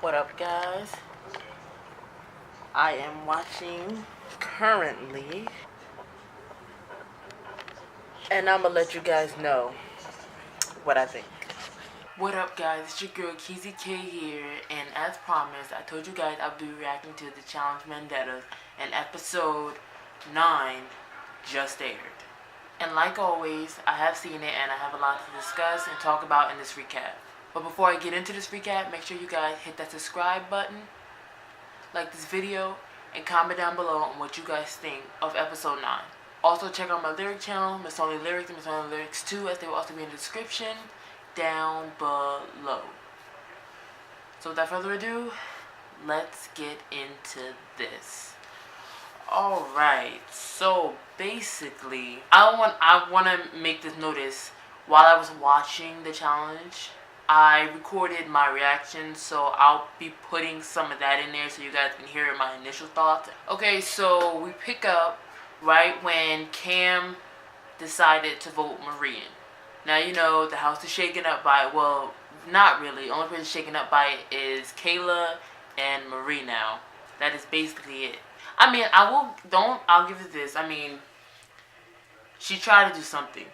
What up, guys? I am watching currently, and I'm gonna let you guys know what I think. What up, guys? It's your girl KeezyKay here, and as promised, I told you guys I'll be reacting to the challenge Vendettas, and episode 9 just aired. And like always, I have seen it, and I have a lot to discuss and talk about in this recap. But before I get into this recap, make sure you guys hit that subscribe button, like this video, and comment down below on what you guys think of episode 9. Also check out my lyric channel, MsOnlyLyrics and MsOnlyLyrics2, as they will also be in the description down below. So without further ado, let's get into this. Alright, so basically, I want to make this notice. While I was watching the challenge, I recorded my reaction, so I'll be putting some of that in there so you guys can hear my initial thoughts. Okay, so we pick up right when Cam decided to vote Marie in. Now, you know, the house is shaken up by, well, not really. The only person shaken up by it is Kayla and Marie now. That is basically it. I mean, I'll give it this. I mean, she tried to do something.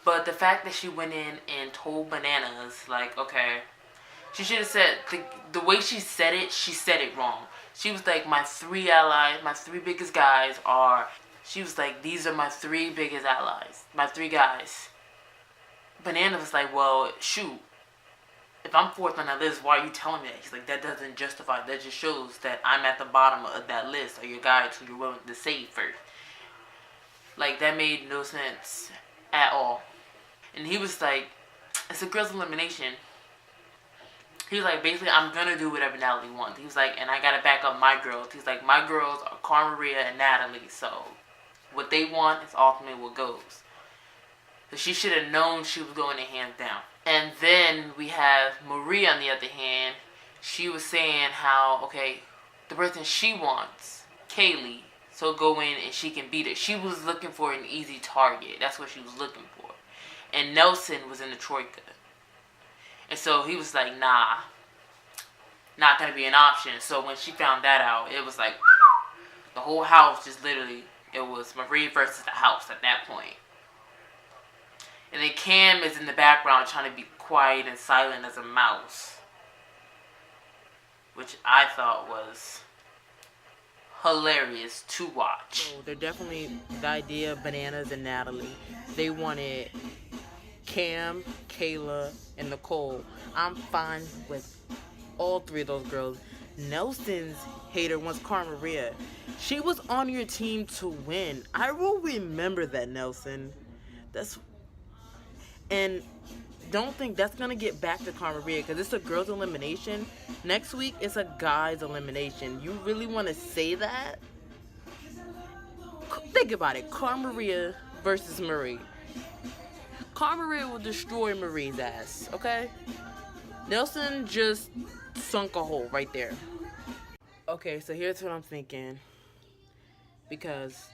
But the fact that she went in and told Bananas, like, okay, she should have said, the way she said it wrong. She was like, my 3 allies, my 3 biggest guys are, she was like, these are my 3 biggest allies, my 3 guys. Bananas was like, well, shoot, if I'm 4th on that list, why are you telling me that? He's like, that doesn't justify, that just shows that I'm at the bottom of that list of your guys who you're willing to save first. Like, that made no sense at all. And he was like, it's a girls' elimination. He was like, basically, I'm going to do whatever Natalie wants. He was like, and I got to back up my girls. He's like, my girls are Cara Maria and Natalie. So, what they want is ultimately what goes. So she should have known she was going to hands down. And then we have Marie on the other hand. She was saying how, okay, the person she wants, Kaylee, so go in and she can beat her. She was looking for an easy target. That's what she was looking for. And Nelson was in the Troika. And so he was like, nah, not going to be an option. So when she found that out, it was like, the whole house just literally, it was Marie versus the house at that point. And then Cam is in the background trying to be quiet and silent as a mouse. Which I thought was hilarious to watch. So they're definitely, the idea of Bananas and Natalie, they wanted Cam, Kayla, and Nicole. I'm fine with all 3 of those girls. Nelson's hater wants Cara Maria. She was on your team to win. I will remember that, Nelson. And don't think that's going to get back to Cara Maria because it's a girls' elimination. Next week, it's a guys' elimination. You really want to say that? Think about it. Cara Maria versus Marie. Cara Maria will destroy Marie's ass, okay? Nelson just sunk a hole right there. Okay, so here's what I'm thinking. Because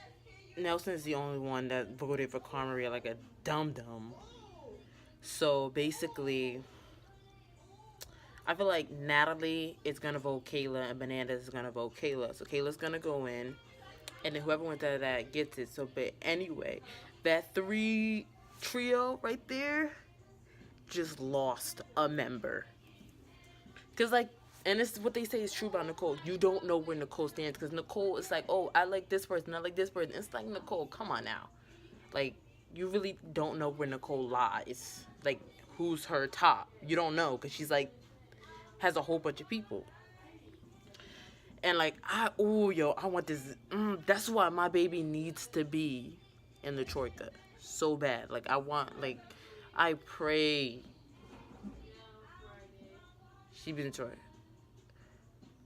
Nelson's the only one that voted for Cara Maria like a dum-dum. So basically, I feel like Natalie is going to vote Kayla and Bananas is going to vote Kayla. So Kayla's going to go in, and then whoever wins out of that gets it. So, but anyway, that 3 trio right there just lost a member. Because, like, and this is what they say is true about Nicole. You don't know where Nicole stands. Because Nicole is like, oh, I like this person, I like this person. It's like, Nicole, come on now. Like, you really don't know where Nicole lies. Like, who's her top? You don't know. Because she's, like, has a whole bunch of people. And, like, I want this. That's why my baby needs to be in the Troika. So bad. Like, I pray she be in the Troika.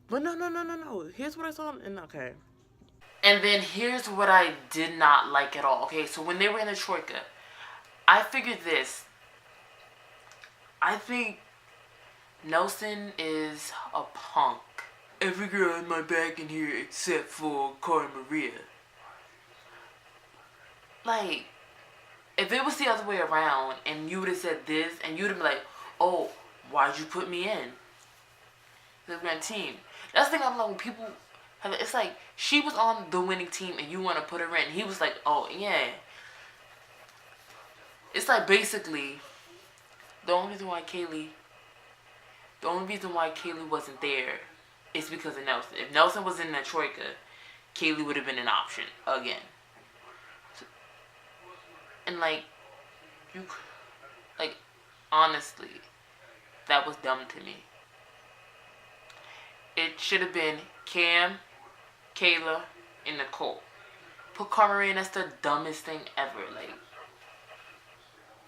But no. Here's what I saw. And okay. And then here's what I did not like at all. Okay, so when they were in the Troika, I figured this. I think Nelson is a punk. Every girl in my back in here except for Cara Maria. Like, if it was the other way around and you would have said this and you would have been like, oh, why'd you put me in? the winning team. That's the thing I'm like, when people have, it's like, she was on the winning team and you want to put her in. He was like, oh, yeah. It's like, basically, the only reason why Kaylee wasn't there is because of Nelson. If Nelson was in that troika, Kaylee would have been an option again. So, and like, honestly, that was dumb to me. It should have been Cam, Kayla, and Nicole. Put Carmaria in, that's the dumbest thing ever. Like,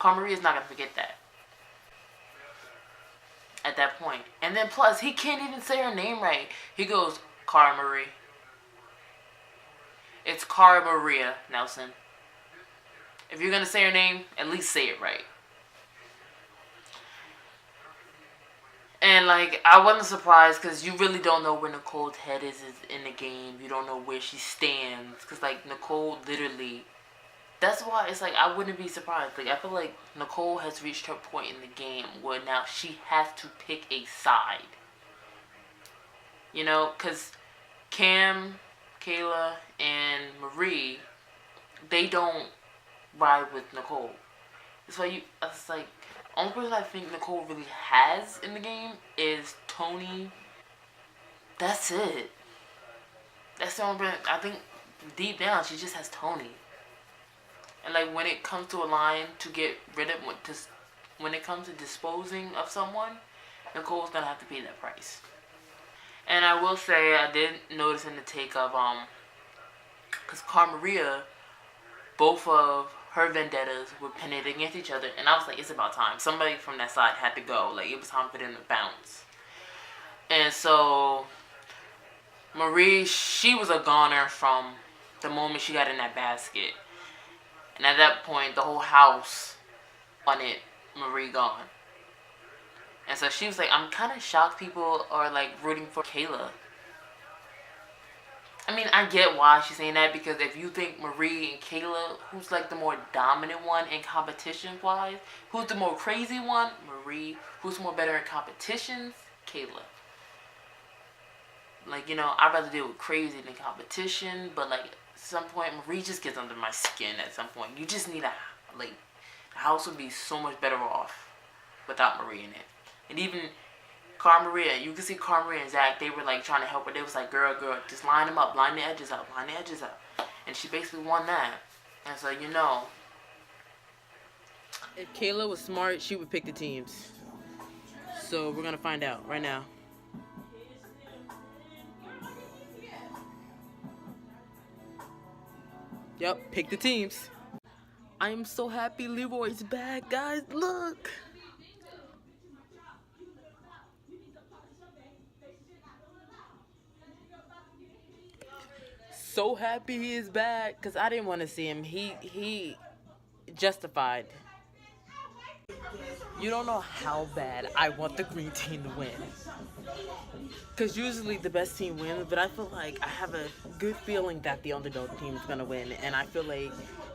Carmaria's not gonna forget that at that point. And then plus, he can't even say her name right. He goes, Carmarie. It's Carmaria, Nelson. If you're gonna say her name, at least say it right. And like, I wasn't surprised because you really don't know where Nicole's head is in the game. You don't know where she stands because like Nicole literally. That's why it's like I wouldn't be surprised. Like I feel like Nicole has reached her point in the game where now she has to pick a side. You know, because Cam, Kayla, and Marie, they don't ride with Nicole. That's why it's like, only person I think Nicole really has in the game is Tony. That's it. That's the only person, I think deep down she just has Tony. And like when it comes to a line to get rid of, when it comes to disposing of someone, Nicole's gonna have to pay that price. And I will say, I did notice in the take of, because Carmaria, both of her vendettas were pitted against each other, and I was like, it's about time. Somebody from that side had to go. Like, it was time for them to bounce. And so, Marie, she was a goner from the moment she got in that basket. And at that point, the whole house wanted Marie gone. And so she was like, I'm kind of shocked people are like rooting for Kayla. I mean, I get why she's saying that, because if you think Marie and Kayla, who's like the more dominant one in competition-wise, who's the more crazy one? Marie. Who's more better in competitions? Kayla. Like, you know, I'd rather deal with crazy than competition, but like, at some point, Marie just gets under my skin at some point. You just need like, the house would be so much better off without Marie in it. And even Carmaria, you can see Carmaria and Zach, they were like trying to help her. They was like, girl, just line them up, line the edges up, line the edges up. And she basically won that. And so, you know, if Kayla was smart, she would pick the teams. So we're going to find out right now. Yep, pick the teams. I am so happy Leroy's back, guys. Look. So happy he is back, because I didn't want to see him. He justified. You don't know how bad I want the green team to win. Because usually the best team wins, but I feel like I have a good feeling that the underdog team is going to win. And I feel like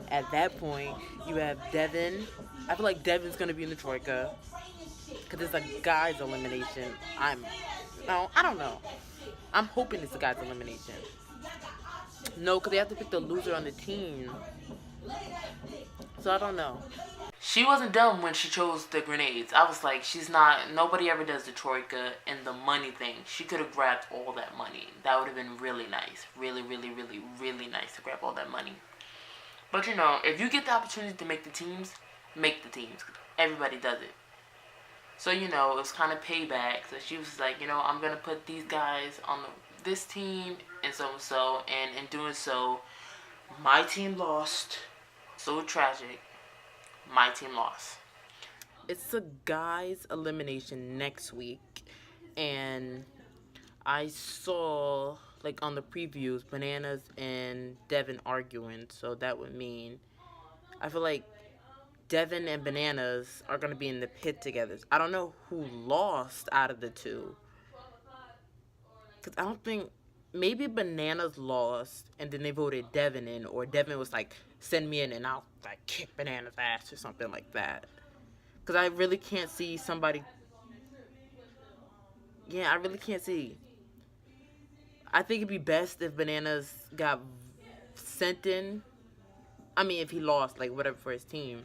at that point, you have Devin. I feel like Devin's going to be in the troika, because it's a guy's elimination. I don't know. I'm hoping it's a guy's elimination. No, because they have to pick the loser on the team. So I don't know. She wasn't dumb when she chose the grenades. I was like, nobody ever does the troika and the money thing. She could have grabbed all that money. That would have been really nice. Really, really, really, really nice to grab all that money. But you know, if you get the opportunity to make the teams, make the teams. Everybody does it. So, you know, it was kind of payback. So she was like, you know, I'm going to put these guys on this team and so. And in doing so, my team lost. So tragic. My team lost. It's a guys elimination next week. And I saw, like, on the previews, Bananas and Devin arguing. So that would mean, I feel like Devin and Bananas are going to be in the pit together. I don't know who lost out of the two. Because I don't think, maybe Bananas lost and then they voted Devin in. Or Devin was like, send me in and I'll like kick Bananas' ass or something like that. Because I really can't see somebody. Yeah, I really can't see. I think it'd be best if Bananas got sent in. I mean, if he lost, like whatever for his team.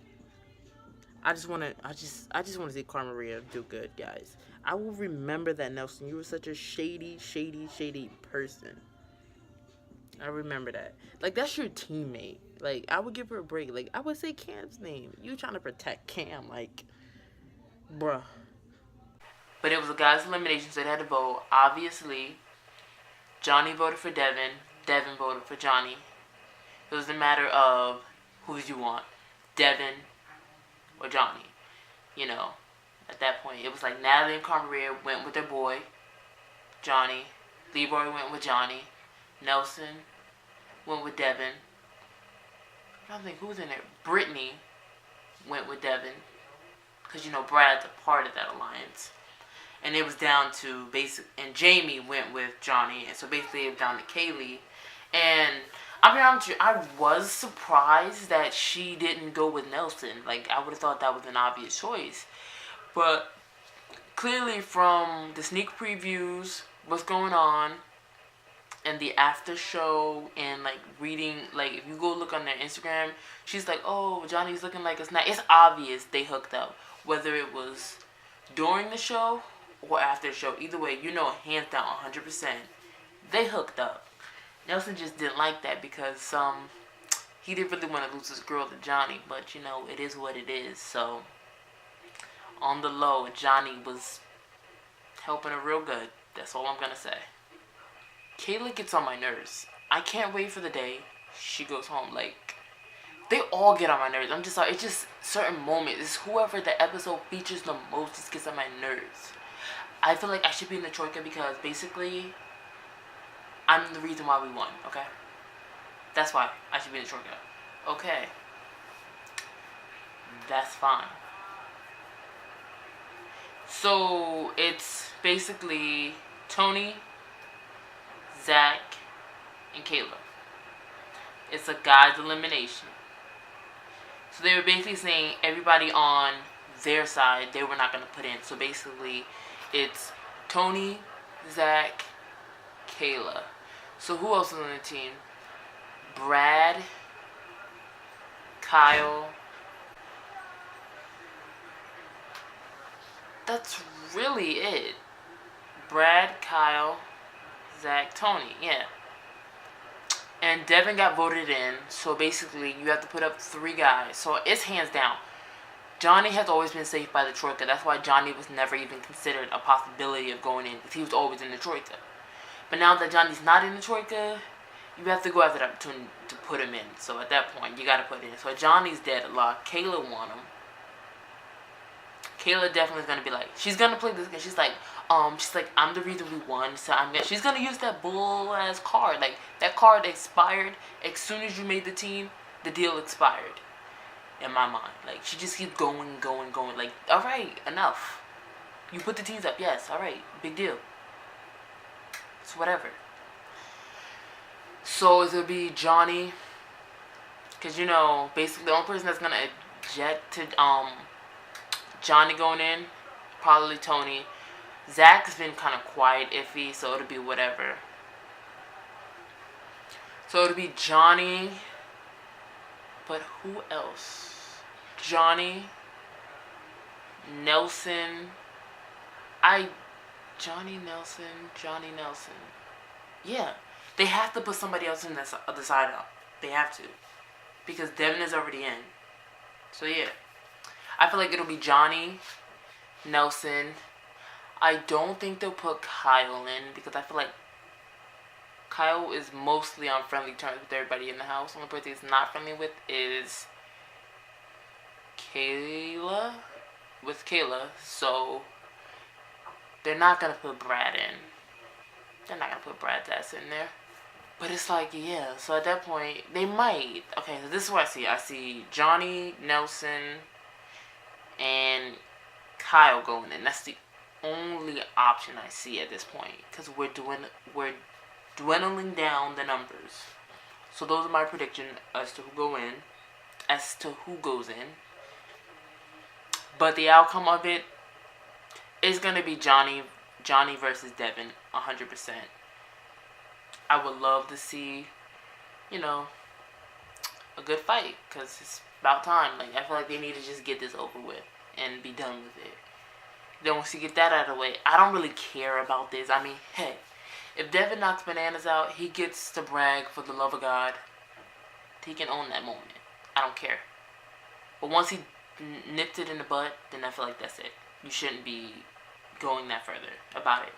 I just want to see Carmen Maria do good, guys. I will remember that, Nelson. You were such a shady person. I remember that. Like, that's your teammate. Like, I would give her a break. Like, I would say Cam's name. You trying to protect Cam, like, bruh. But it was a guy's elimination, so they had to vote. Obviously, Johnny voted for Devin. Devin voted for Johnny. It was a matter of who did you want, Devin or Johnny. You know, at that point, it was like Natalie and Carmaria went with their boy, Johnny. Leroy went with Johnny. Nelson went with Devin. I don't think who was in there. Brittany went with Devin. Because, you know, Brad's a part of that alliance. And it was down to and Jamie went with Johnny. And so basically it was down to Kaylee. And I'll be honest with you, I was surprised that she didn't go with Nelson. Like, I would have thought that was an obvious choice. But clearly from the sneak previews, what's going on, and the after show, and like reading, like if you go look on their Instagram, she's like, oh, Johnny's looking like a snack. It's obvious they hooked up. Whether it was during the show or after the show. Either way, you know, hands down, 100%, they hooked up. Nelson just didn't like that because he didn't really want to lose his girl to Johnny, but you know, it is what it is. So on the low, Johnny was helping her real good. That's all I'm gonna say. Kayla gets on my nerves. I can't wait for the day she goes home. Like, they all get on my nerves. I'm just like, it's just certain moments. It's whoever the episode features the most just gets on my nerves. I feel like I should be in the Troika because basically I'm the reason why we won, okay? That's why I should be in the Troika. Okay. That's fine. So, it's basically Tony, Zach, and Kayla. It's a guy's elimination. So they were basically saying everybody on their side they were not going to put in. So basically it's Tony, Zach, Kayla. So who else is on the team? Brad, Kyle. That's really it. Brad, Kyle, Zach, Tony, yeah. And Devin got voted in, so basically you have to put up 3 guys. So it's hands down. Johnny has always been safe by the Troika. That's why Johnny was never even considered a possibility of going in, because he was always in the Troika. But now that Johnny's not in the Troika, you have to go after the opportunity to put him in. So at that point, you got to put in. So Johnny's dead a lot. Kayla won him. Kayla definitely is going to be like, she's going to play this game. She's like, I'm the reason we won. So she's going to use that bull-ass card. Like, that card expired. As soon as you made the team, the deal expired. In my mind. Like, she just keeps going. Like, alright, enough. You put the teams up. Yes, alright. Big deal. It's whatever. So, it's going to be Johnny. Because, you know, basically the only person that's going to eject to, Johnny going in, probably Tony. Zach's been kind of quiet, iffy, so it'll be whatever. So it'll be Johnny, but who else? Johnny, Nelson. Johnny Nelson. Yeah, they have to put somebody else in this other side up. They have to, because Devin is already in. So yeah. I feel like it'll be Johnny, Nelson. I don't think they'll put Kyle in because I feel like Kyle is mostly on friendly terms with everybody in the house. The only person he's not friendly with is Kayla. So they're not going to put Brad in. They're not going to put Brad's ass in there. But it's like, yeah. So at that point, they might. Okay, so this is what I see. I see Johnny, Nelson, and Kyle going in. That's the only option I see at this point, because we're dwindling down the numbers. So those are my predictions as to who goes in. But the outcome of it is gonna be Johnny Johnny versus Devin, 100%. I would love to see, you know, a good fight, because it's about time. Like, I feel like they need to just get this over with and be done with it. Then once you get that out of the way, I don't really care about this. I mean, hey, if Devin knocks Bananas out, he gets to brag for the love of God. He can own that moment. I don't care. But once he nipped it in the butt, then I feel like that's it. You shouldn't be going that further about it.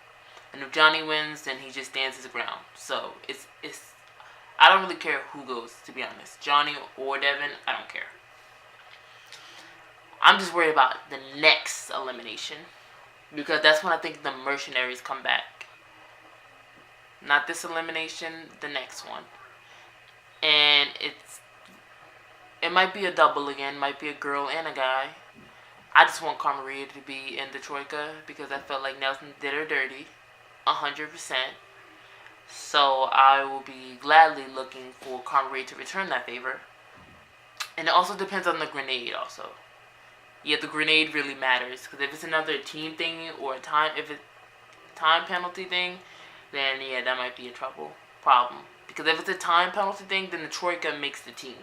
And if Johnny wins, then he just stands his ground. So it's I don't really care who goes, to be honest. Johnny or Devin, I don't care. I'm just worried about the next elimination, because that's when I think the mercenaries come back. Not this elimination, the next one. And it might be a double again, might be a girl and a guy. I just want Carmaria to be in the Troika, because I felt like Nelson did her dirty, 100%. So I will be gladly looking for Carmaria to return that favor. And it also depends on the grenade also. Yeah, the grenade really matters, because if it's another team thing or if it's time penalty thing, then yeah, that might be a problem. Because if it's a time penalty thing, then the Troika makes the team.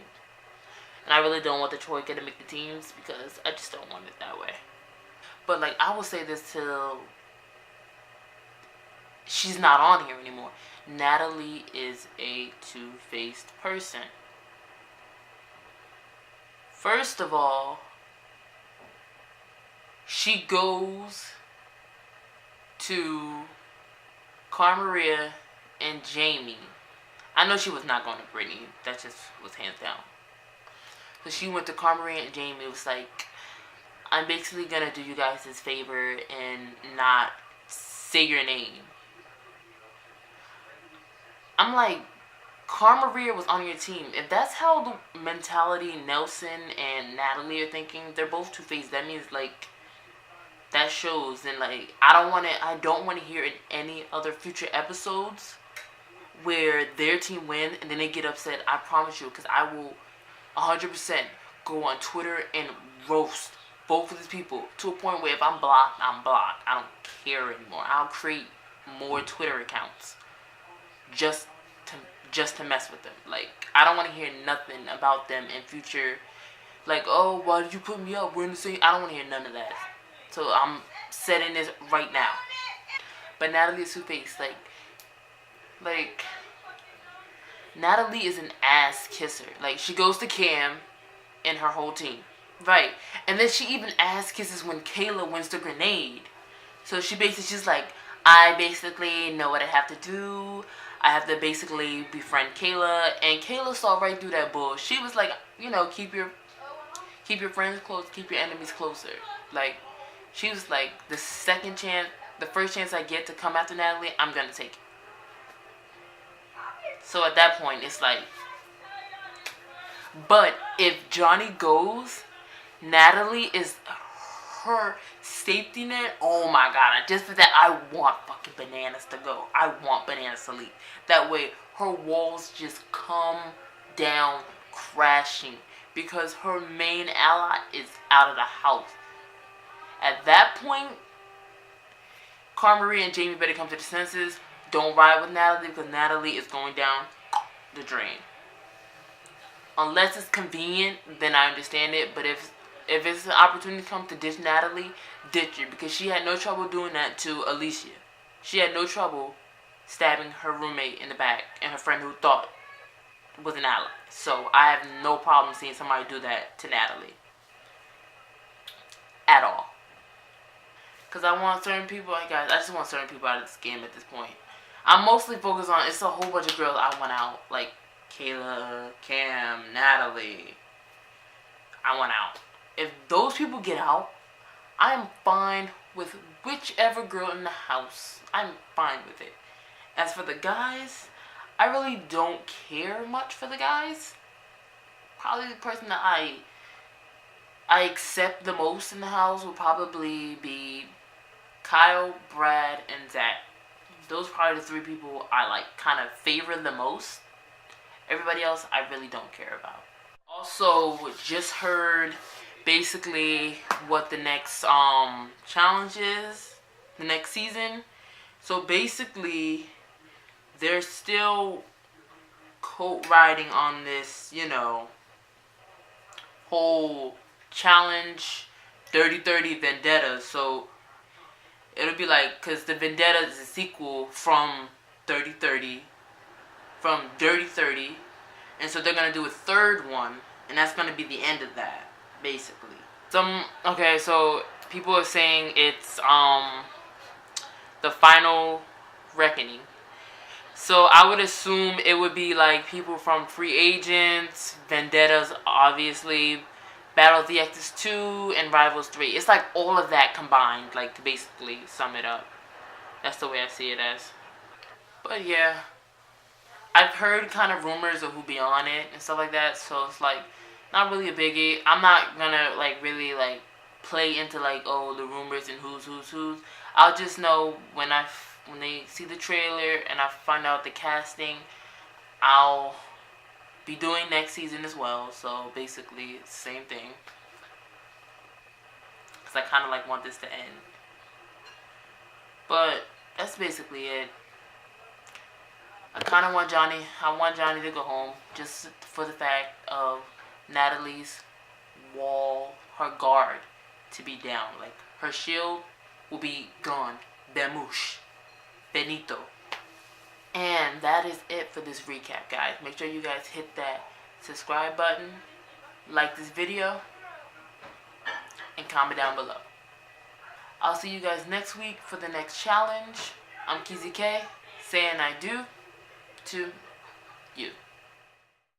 And I really don't want the Troika to make the teams, because I just don't want it that way. But like, I will say this till she's not on here anymore. Natalie is a two-faced person. First of all, she goes to Carmaria and Jamie. I know she was not going to Brittany. That just was hands down. So she went to Carmaria and Jamie. It was like, I'm basically going to do you guys this favor and not say your name. I'm like, Carmaria was on your team. If that's how the mentality Nelson and Natalie are thinking, they're both two-faced. That means, like, that shows. And like, I don't want to hear in any other future episodes where their team wins and then they get upset. I promise you, because I will 100% go on Twitter and roast both of these people to a point where if I'm blocked, I'm blocked. I don't care anymore. I'll create more Twitter accounts just to mess with them. Like, I don't want to hear nothing about them in future. Like, oh, why did you put me up? We're in the same. I don't want to hear none of that. So I'm setting this right now. But Natalie is two-faced. Like, Natalie is an ass kisser. Like, she goes to Cam and her whole team. Right. And then she even ass kisses when Kayla wins the grenade. So she's like, I basically know what I have to do. I have to basically befriend Kayla. And Kayla saw right through that bull. She was like, you know, keep your friends close, keep your enemies closer. Like, she was like, the first chance I get to come after Natalie, I'm gonna take it. So at that point, it's like, but if Johnny goes, Natalie is her safety net. Oh my god, just for that, I want fucking Bananas to go. I want Bananas to leave. That way, her walls just come down crashing, because her main ally is out of the house. At that point, Carmaria and Jamie better come to the senses. Don't ride with Natalie, because Natalie is going down the drain. Unless it's convenient, then I understand it. But if it's an opportunity to come to ditch Natalie, ditch her. Because she had no trouble doing that to Alicia. She had no trouble stabbing her roommate in the back and her friend who thought was an ally. So I have no problem seeing somebody do that to Natalie. At all. Because I want certain people, guys, I just want certain people out of this game at this point. I'm mostly focused on, it's a whole bunch of girls I want out. Like Kayla, Cam, Natalie. I want out. If those people get out, I am fine with whichever girl in the house. I'm fine with it. As for the guys, I really don't care much for the guys. Probably the person that I accept the most in the house will probably be Kyle, Brad, and Zach. Those are probably the three people I like, kind of favor the most. Everybody else I really don't care about. Also, just heard basically what the next challenge is. the next season. So basically, they're still co-riding on this, you know, whole challenge 30-30 Vendettas. So it'll be like, because the Vendettas is a sequel from 30-30, from Dirty 30, and so they're gonna do a third one, and that's gonna be the end of that, basically. Okay, so people are saying it's the final reckoning. So I would assume it would be like people from Free Agents, Vendettas, obviously, Battle of the Exes 2, and Rivals 3. It's like all of that combined, like, to basically sum it up. That's the way I see it as. But yeah, I've heard kind of rumors of who be on it and stuff like that, so it's like not really a biggie. I'm not gonna like really like play into like, oh, the rumors and who's. I'll just know when they see the trailer and I find out the casting. I'll be doing next season as well, so basically it's the same thing, because I kind of like want this to end. But that's basically it. I want Johnny to go home, just for the fact of Natalie's wall, her guard, to be down. Like, her shield will be gone. Bemush. Benito. And that is it for this recap, guys. Make sure you guys hit that subscribe button, like this video, and comment down below. I'll see you guys next week for the next challenge. I'm KeezyKay, saying I do to you.